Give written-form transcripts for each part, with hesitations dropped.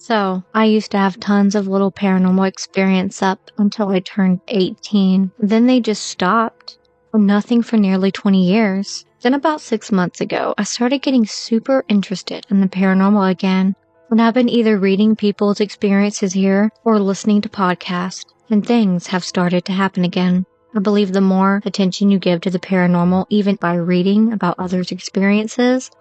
So, I used to have tons of little paranormal experience up until I turned 18. Then they just stopped. Nothing for nearly 20 years. Then about 6 months ago, I started getting super interested in the paranormal again. And I've been either reading people's experiences here or listening to podcasts, and things have started to happen again. I believe the more attention you give to the paranormal, even by reading about others' experiences,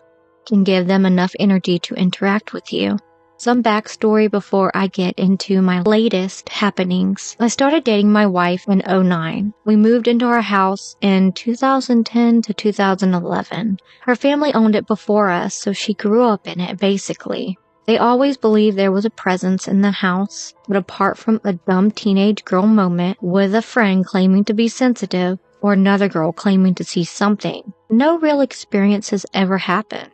can give them enough energy to interact with you. Some backstory before I get into my latest happenings. I started dating my wife in 2009. We moved into our house in 2010 to 2011. Her family owned it before us, so she grew up in it basically. They always believed there was a presence in the house, but apart from a dumb teenage girl moment with a friend claiming to be sensitive or another girl claiming to see something, no real experiences ever happened.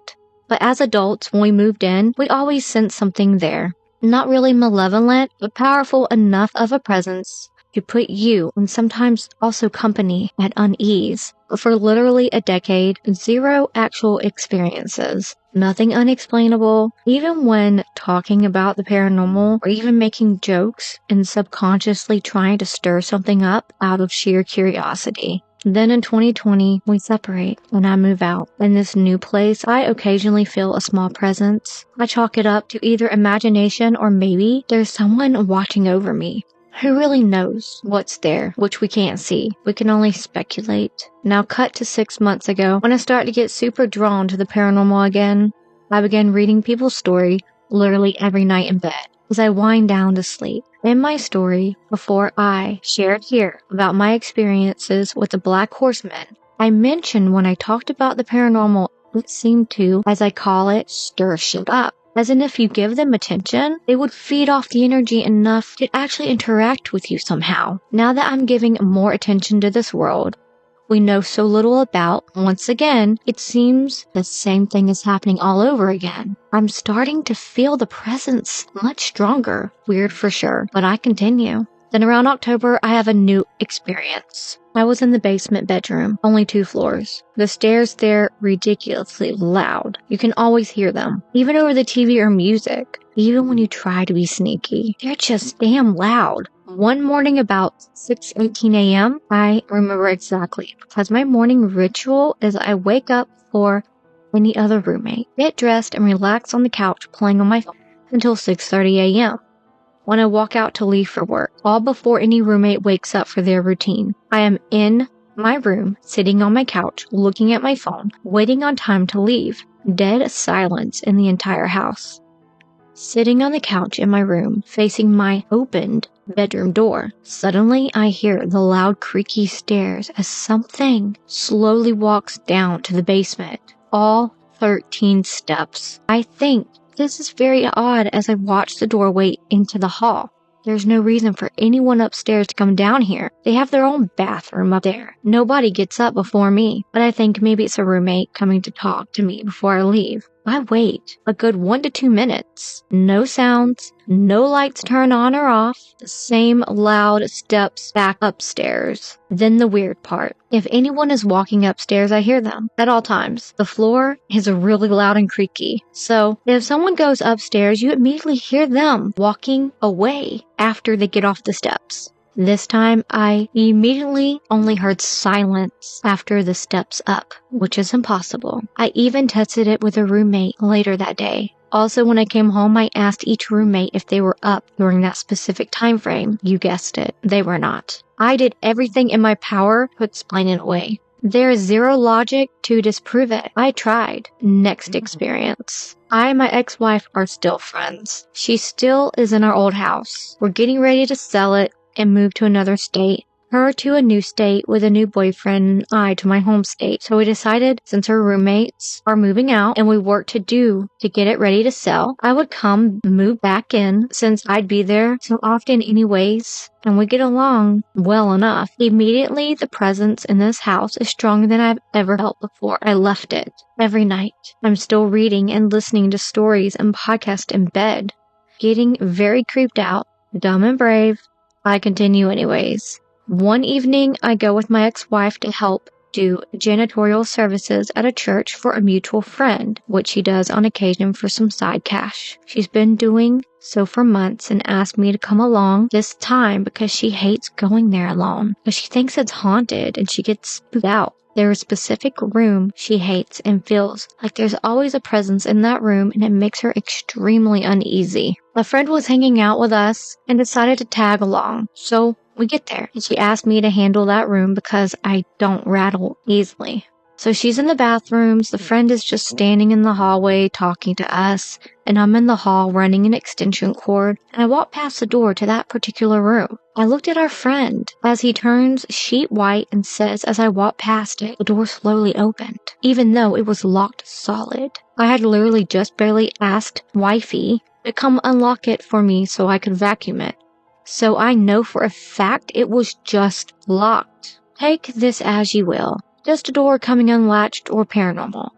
But as adults, when we moved in, we always sensed something there. Not really malevolent, but powerful enough of a presence to put you, and sometimes also company, at unease. But for literally a decade, zero actual experiences. Nothing unexplainable. Even when talking about the paranormal, or even making jokes and subconsciously trying to stir something up out of sheer curiosity. Then in 2020, we separate and I move out. In this new place, I occasionally feel a small presence. I chalk it up to either imagination or maybe there's someone watching over me. Who really knows what's there, which we can't see. We can only speculate. Now cut to 6 months ago, when I start to get super drawn to the paranormal again. I began reading people's story literally every night in bed as I wind down to sleep. In my story, before I shared here about my experiences with the Black Horseman, I mentioned when I talked about the paranormal, it seemed to, as I call it, stir shit up. As in if you give them attention, they would feed off the energy enough to actually interact with you somehow. Now that I'm giving more attention to this world we know so little about, once again, it seems the same thing is happening all over again. I'm starting to feel the presence much stronger. Weird for sure, but I continue. Then around October, I have a new experience. I was in the basement bedroom, only 2 floors. The stairs there ridiculously loud. You can always hear them, even over the TV or music. Even when you try to be sneaky, they're just damn loud. One morning about 6:18 a.m., I remember exactly, because my morning ritual is I wake up for any other roommate, get dressed, and relax on the couch playing on my phone until 6:30 a.m. when I walk out to leave for work, all before any roommate wakes up for their routine. I am in my room, sitting on my couch, looking at my phone, waiting on time to leave. Dead silence in the entire house. Sitting on the couch in my room, facing my opened bedroom door, suddenly I hear the loud creaky stairs as something slowly walks down to the basement. All 13 steps. I think this is very odd as I watch the doorway into the hall. There's no reason for anyone upstairs to come down here. They have their own bathroom up there. Nobody gets up before me, but I think maybe it's a roommate coming to talk to me before I leave. I wait a good 1 to 2 minutes. No sounds, no lights turn on or off, the same loud steps back upstairs. Then the weird part. If anyone is walking upstairs, I hear them at all times. The floor is really loud and creaky. So if someone goes upstairs, you immediately hear them walking away after they get off the steps. This time, I immediately only heard silence after the steps up, which is impossible. I even tested it with a roommate later that day. Also, when I came home, I asked each roommate if they were up during that specific time frame. You guessed it, they were not. I did everything in my power to explain it away. There is zero logic to disprove it. I tried. Next experience. I and my ex-wife are still friends. She still is in our old house. We're getting ready to sell it and move to another state. Her to a new state with a new boyfriend, and I to my home state. So we decided, since her roommates are moving out and we work to get it ready to sell, I would come move back in since I'd be there so often anyways, and we get along well enough. Immediately, the presence in this house is stronger than I've ever felt before. I left it every night. I'm still reading and listening to stories and podcasts in bed, getting very creeped out, dumb and brave. I continue anyways. One evening, I go with my ex-wife to help do janitorial services at a church for a mutual friend, which she does on occasion for some side cash. She's been doing so for months and asked me to come along this time because she hates going there alone, but she thinks it's haunted and she gets spooked out. There's a specific room she hates and feels like there's always a presence in that room, and it makes her extremely uneasy. A friend was hanging out with us and decided to tag along, so we get there, and she asked me to handle that room because I don't rattle easily. So she's in the bathrooms, the friend is just standing in the hallway talking to us, and I'm in the hall running an extension cord, and I walk past the door to that particular room. I looked at our friend as he turns sheet white and says as I walk past it, the door slowly opened, even though it was locked solid. I had literally just barely asked wifey to come unlock it for me so I could vacuum it. So I know for a fact it was just locked. Take this as you will. Just a door coming unlatched or paranormal.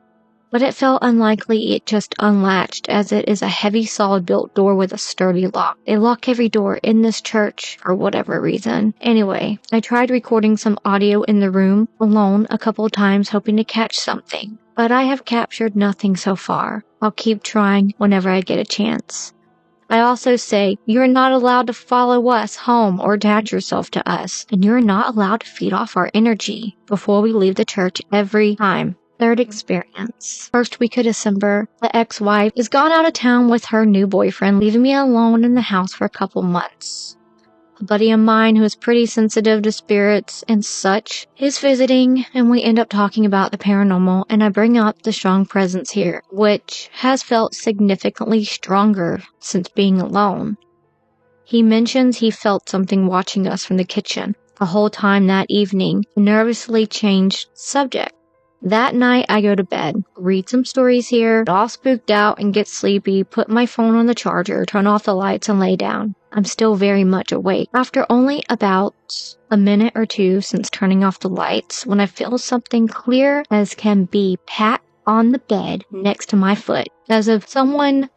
But it felt unlikely it just unlatched, as it is a heavy solid built door with a sturdy lock. They lock every door in this church for whatever reason. Anyway, I tried recording some audio in the room alone a couple of times hoping to catch something, but I have captured nothing so far. I'll keep trying whenever I get a chance. I also say, you're not allowed to follow us home or attach yourself to us, and you're not allowed to feed off our energy before we leave the church every time. Third experience. First week of December, the ex-wife is gone out of town with her new boyfriend, leaving me alone in the house for a couple months. A buddy of mine who is pretty sensitive to spirits and such is visiting, and we end up talking about the paranormal, and I bring up the strong presence here, which has felt significantly stronger since being alone. He mentions he felt something watching us from the kitchen the whole time that evening, and nervously changed subject. That night, I go to bed, read some stories here, get all spooked out and get sleepy, put my phone on the charger, turn off the lights, and lay down. I'm still very much awake. After only about a minute or two since turning off the lights, when I feel something clear as can be pat on the bed next to my foot, as if someone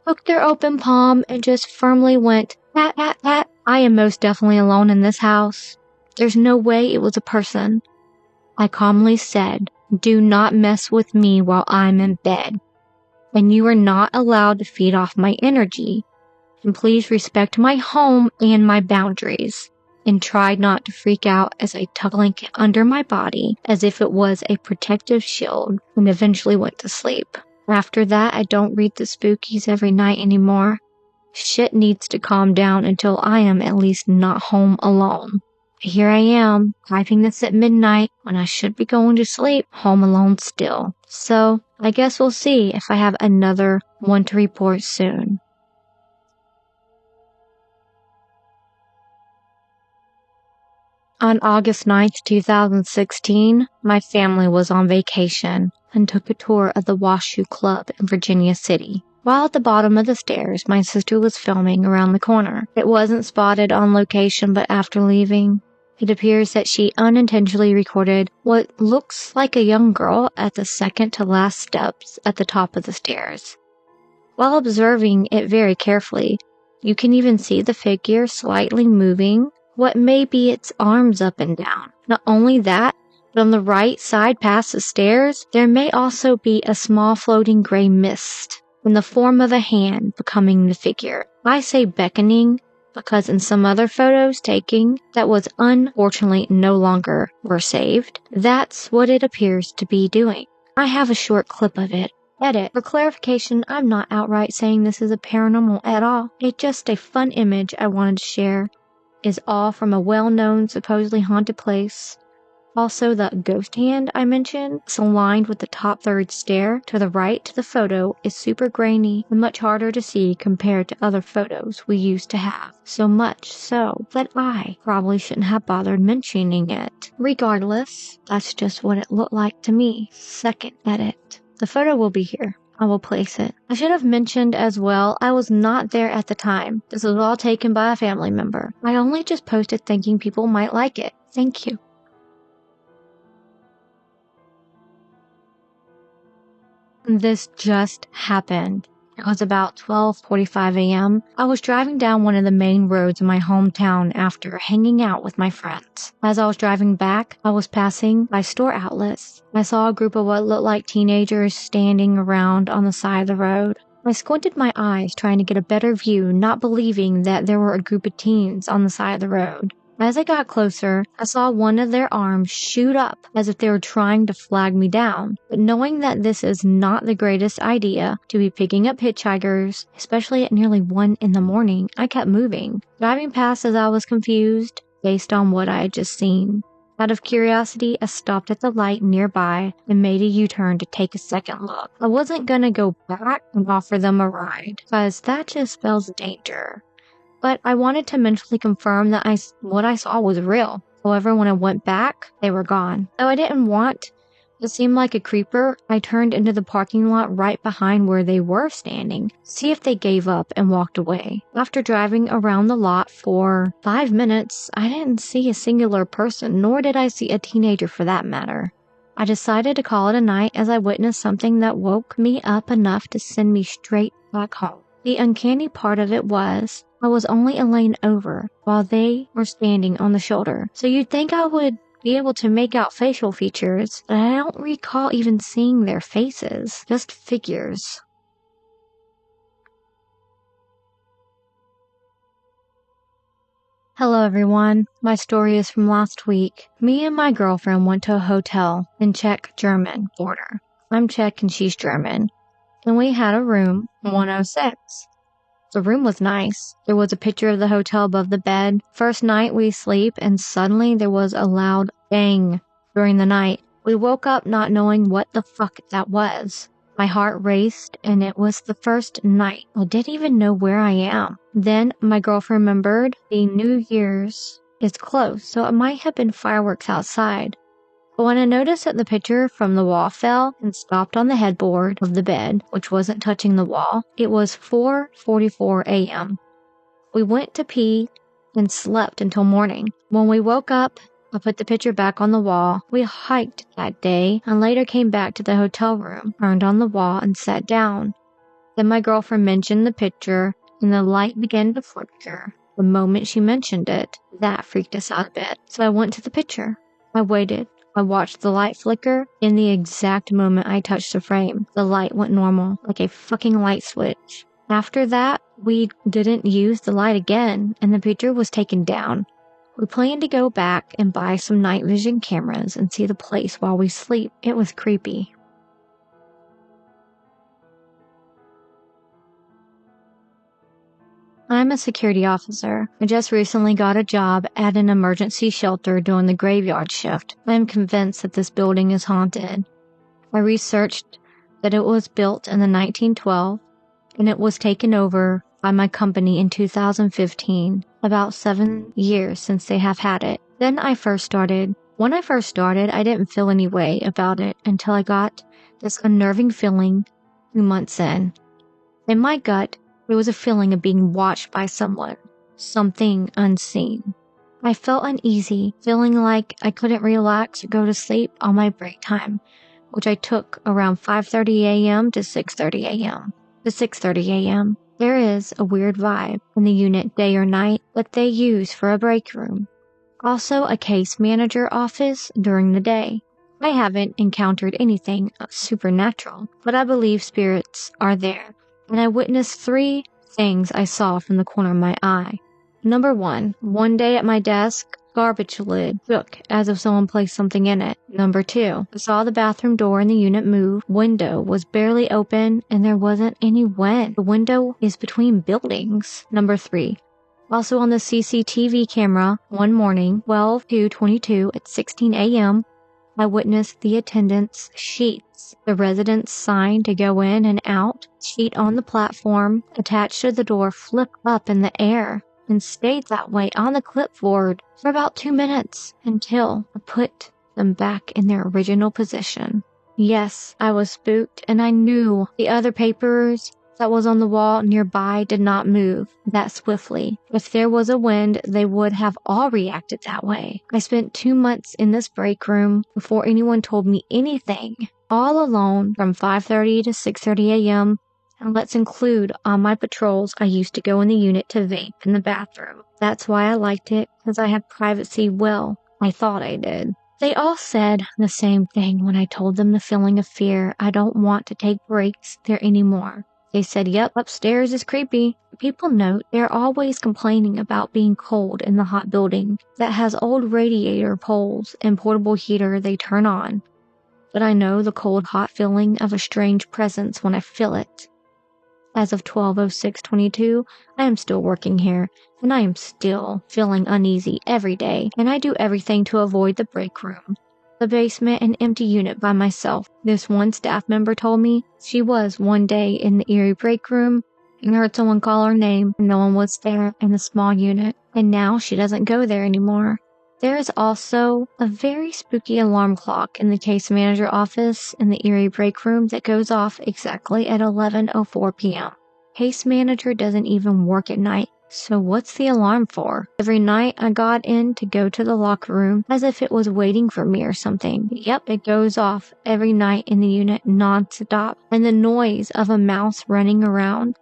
took their open palm and just firmly went, pat, pat, pat. I am most definitely alone in this house. There's no way it was a person. I calmly said, do not mess with me while I'm in bed, and you are not allowed to feed off my energy, and please respect my home and my boundaries, and tried not to freak out as I tucked it under my body as if it was a protective shield, and eventually went to sleep. After that, I don't read the spookies every night anymore. Shit needs to calm down until I am at least not home alone. Here I am, typing this at midnight when I should be going to sleep, home alone still. So, I guess we'll see if I have another one to report soon. On August 9th, 2016, my family was on vacation and took a tour of the Washoe Club in Virginia City. While at the bottom of the stairs, my sister was filming around the corner. It wasn't spotted on location, but after leaving, it appears that she unintentionally recorded what looks like a young girl at the second to last steps at the top of the stairs. While observing it very carefully, you can even see the figure slightly moving what may be its arms up and down. Not only that, but on the right side past the stairs, there may also be a small floating gray mist in the form of a hand becoming the figure. I say beckoning because in some other photos taken that was unfortunately no longer were saved, that's what it appears to be doing. I have a short clip of it. Edit. For clarification, I'm not outright saying this is a paranormal at all. It's just a fun image I wanted to share. Is all from a well-known, supposedly haunted place. Also, the ghost hand I mentioned is aligned with the top third stair to the right to the photo is super grainy and much harder to see compared to other photos we used to have. So much so that I probably shouldn't have bothered mentioning it. Regardless, that's just what it looked like to me. Second edit. The photo will be here. I will place it. I should have mentioned as well, I was not there at the time. This was all taken by a family member. I only just posted thinking people might like it. Thank you. This just happened. It was about 12:45 a.m. I was driving down one of the main roads in my hometown after hanging out with my friends. As I was driving back, I was passing by store outlets. I saw a group of what looked like teenagers standing around on the side of the road. I squinted my eyes trying to get a better view, not believing that there were a group of teens on the side of the road. As I got closer, I saw one of their arms shoot up as if they were trying to flag me down. But knowing that this is not the greatest idea to be picking up hitchhikers, especially at nearly 1 in the morning, I kept moving, driving past as I was confused based on what I had just seen. Out of curiosity, I stopped at the light nearby and made a U-turn to take a second look. I wasn't gonna go back and offer them a ride, because that just spells danger. But I wanted to mentally confirm that what I saw was real. However, when I went back, they were gone. Though I didn't want to seem like a creeper, I turned into the parking lot right behind where they were standing, to see if they gave up and walked away. After driving around the lot for 5 minutes, I didn't see a singular person, nor did I see a teenager for that matter. I decided to call it a night as I witnessed something that woke me up enough to send me straight back home. The uncanny part of it was, I was only a lane over while they were standing on the shoulder. So you'd think I would be able to make out facial features, but I don't recall even seeing their faces, just figures. Hello everyone, my story is from last week. Me and my girlfriend went to a hotel in Czech German border. I'm Czech and she's German. And we had a room 106. The room was nice. There was a picture of the hotel above the bed. First night we sleep and suddenly there was a loud bang during the night. We woke up not knowing what the fuck that was. My heart raced and it was the first night. I didn't even know where I am. Then my girlfriend remembered the New Year's is close, so it might have been fireworks outside. But when I noticed that the picture from the wall fell and stopped on the headboard of the bed, which wasn't touching the wall, it was 4:44 a.m. We went to pee and slept until morning. When we woke up, I put the picture back on the wall. We hiked that day and later came back to the hotel room, turned on the wall and sat down. Then my girlfriend mentioned the picture and the light began to flicker. The moment she mentioned it, that freaked us out a bit. So I went to the picture. I waited. I watched the light flicker. In the exact moment I touched the frame, the light went normal, like a fucking light switch. After that, we didn't use the light again, and the picture was taken down. We planned to go back and buy some night vision cameras and see the place while we sleep. It was creepy. I'm a security officer. I just recently got a job at an emergency shelter doing the graveyard shift. I am convinced that this building is haunted. I researched that it was built in the 1912 and it was taken over by my company in 2015, about 7 years since they have had it. When I first started, I didn't feel any way about it until I got this unnerving feeling 2 months in. In my gut, there was a feeling of being watched by someone, something unseen. I felt uneasy, feeling like I couldn't relax or go to sleep on my break time, which I took around 5:30 a.m. to 6:30 a.m. To 6:30 a.m. There is a weird vibe in the unit day or night that they use for a break room. Also a case manager office during the day. I haven't encountered anything supernatural, but I believe spirits are there. And I witnessed 3 things I saw from the corner of my eye. Number 1, one day at my desk, garbage lid shook as if someone placed something in it. Number 2, I saw the bathroom door in the unit move. Window was barely open and there wasn't any wind. The window is between buildings. Number 3, also on the CCTV camera, one morning, 12/2/22 at 16 a.m., I witnessed the attendance sheets. The residents' sign to go in and out, sheet on the platform attached to the door flipped up in the air and stayed that way on the clipboard for about 2 minutes until I put them back in their original position. Yes, I was spooked and I knew the other papers that was on the wall nearby did not move that swiftly. If there was a wind, they would have all reacted that way. I spent 2 months in this break room before anyone told me anything. All alone from 5:30 to 6:30 a.m. And let's include on my patrols, I used to go in the unit to vape in the bathroom. That's why I liked it, because I had privacy. Well, I thought I did. They all said the same thing when I told them the feeling of fear. I don't want to take breaks there anymore. They said, yep, upstairs is creepy. People note they're always complaining about being cold in the hot building that has old radiator poles and portable heater they turn on. But I know the cold, hot feeling of a strange presence when I feel it. As of 12/06/22, I am still working here, and I am still feeling uneasy every day, and I do everything to avoid the break room, the basement, and empty unit by myself. This one staff member told me she was one day in the eerie break room and heard someone call her name, and no one was there in the small unit, and now she doesn't go there anymore. There is also a very spooky alarm clock in the case manager office in the eerie break room that goes off exactly at 11:04 p.m. Case manager doesn't even work at night, so what's the alarm for? Every night I got in to go to the locker room as if it was waiting for me or something. Yep, it goes off every night in the unit non-stop, and the noise of a mouse running around.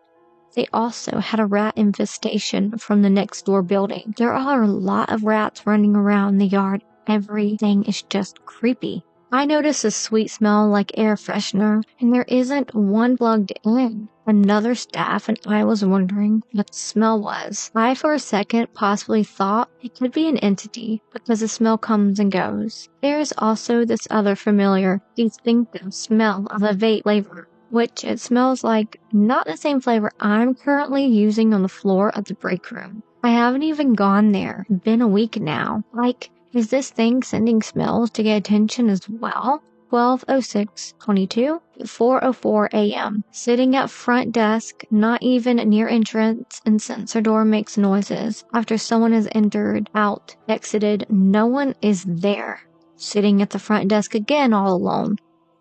They also had a rat infestation from the next door building. There are a lot of rats running around the yard. Everything is just creepy. I noticed a sweet smell like air freshener, and there isn't one plugged in. Another staff and I was wondering what the smell was. I for a second possibly thought it could be an entity because the smell comes and goes. There is also this other familiar, distinctive smell of a vape flavor, which it smells like not the same flavor I'm currently using on the floor of the break room. I haven't even gone there. It's been a week now. Like, is this thing sending smells to get attention as well? 12/06/22, 4:04 a.m. Sitting at front desk, not even near entrance, and sensor door makes noises. After someone has entered, out, exited, no one is there. Sitting at the front desk again all alone.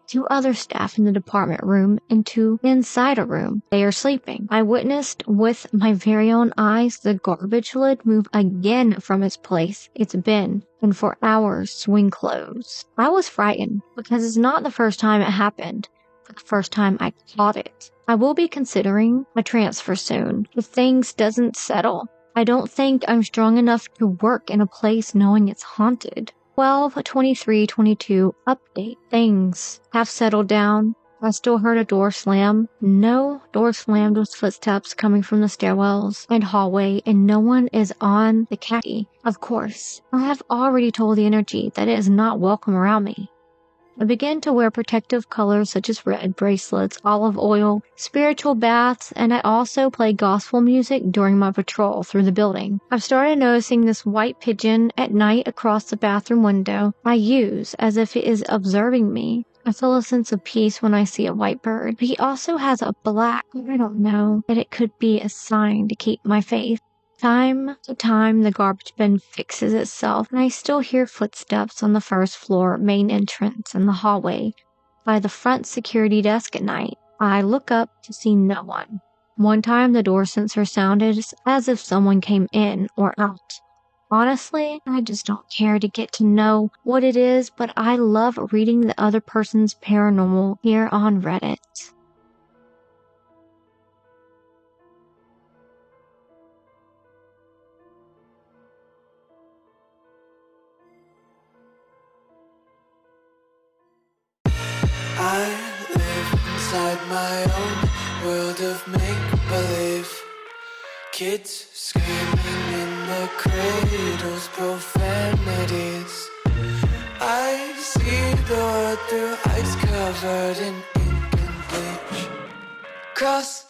2 other staff in the department room and 2 inside a room. They are sleeping. I witnessed with my very own eyes the garbage lid move again from its place it's been, and for hours swing closed. I was frightened because it's not the first time it happened, but the first time I caught it. I will be considering a transfer soon if things doesn't settle. I don't think I'm strong enough to work in a place knowing it's haunted. 12/23/22 update. Things have settled down. I still heard a door slam. No door slammed with footsteps coming from the stairwells and hallway, and no one is on the khaki. Of course, I have already told the energy that it is not welcome around me. I began to wear protective colors such as red bracelets, olive oil, spiritual baths, and I also play gospel music during my patrol through the building. I've started noticing this white pigeon at night across the bathroom window I use as if it is observing me. I feel a sense of peace when I see a white bird, but he also has a black. I don't know that it could be a sign to keep my faith. Time to time, the garbage bin fixes itself, and I still hear footsteps on the first floor main entrance in the hallway by the front security desk at night. I look up to see no one. One time, the door sensor sounded as if someone came in or out. Honestly, I just don't care to get to know what it is, but I love reading the other person's paranormal here on Reddit. I live inside my own world of make-believe. Kids screaming in the cradles, profanities. I see the world through ice covered in ink and bleach. Cross